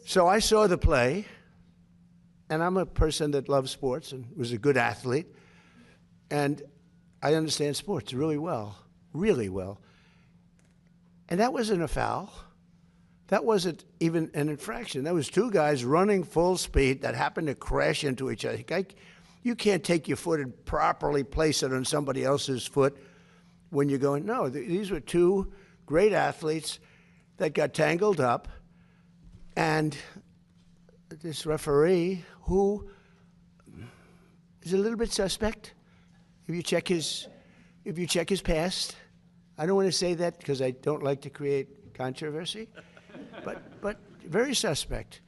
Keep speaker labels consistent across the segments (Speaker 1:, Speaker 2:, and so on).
Speaker 1: So I saw the play, and I'm a person that loves sports and was a good athlete, and I understand sports really well, really well. And that wasn't a foul. That wasn't even an infraction. That was two guys running full speed that happened to crash into each other. You can't take your foot and properly place it on somebody else's foot when you're going, no, these were two great athletes that got tangled up, and this referee, who is a little bit suspect, if you check his past, I don't want to say that because I don't like to create controversy, but very suspect.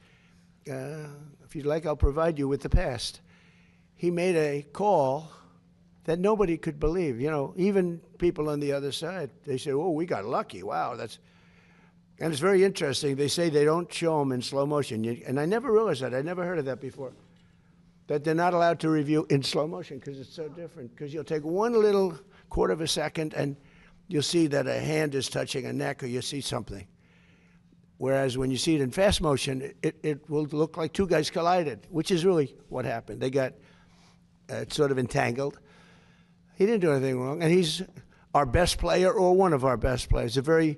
Speaker 1: If you'd like, I'll provide you with the past. He made a call that nobody could believe. You know, even people on the other side, they say, "Oh, we got lucky. Wow, that's." And it's very interesting. They say they don't show them in slow motion, and I never realized that. I never heard of that before. That they're not allowed to review in slow motion because it's so different. Because you'll take one little quarter of a second and you'll see that a hand is touching a neck, or you see something. Whereas when you see it in fast motion, it will look like two guys collided, which is really what happened. They got sort of entangled. He didn't do anything wrong, and he's our best player or one of our best players, a very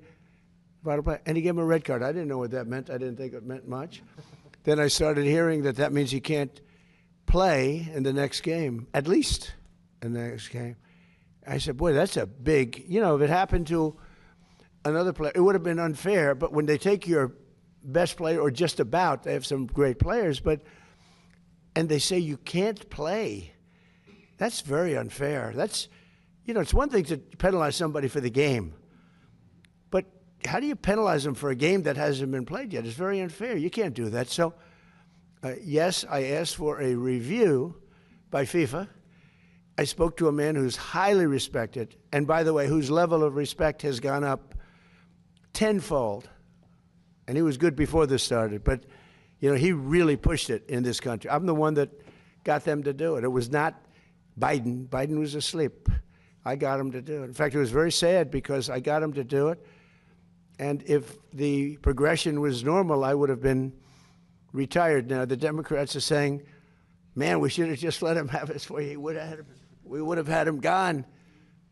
Speaker 1: vital player. And he gave him a red card. I didn't know what that meant. I didn't think it meant much. Then I started hearing that means he can't play in the next game, at least in the next game. I said, boy, that's a big, if it happened to another player, it would have been unfair. But when they take your best player, or just about, they have some great players, and they say you can't play, that's very unfair. That's, it's one thing to penalize somebody for the game, but how do you penalize them for a game that hasn't been played yet? It's very unfair. You can't do that. So, yes, I asked for a review by FIFA. I spoke to a man who's highly respected, and by the way, whose level of respect has gone up tenfold. And he was good before this started, but he really pushed it in this country. I'm the one that got them to do it. It was not Biden. Biden was asleep. I got him to do it. In fact, it was very sad because I got him to do it, and if the progression was normal, I would have been retired now. The Democrats are saying, man, we should have just let him have his way. We would have had him gone.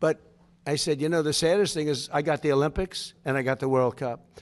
Speaker 1: But I said, the saddest thing is I got the Olympics and I got the World Cup.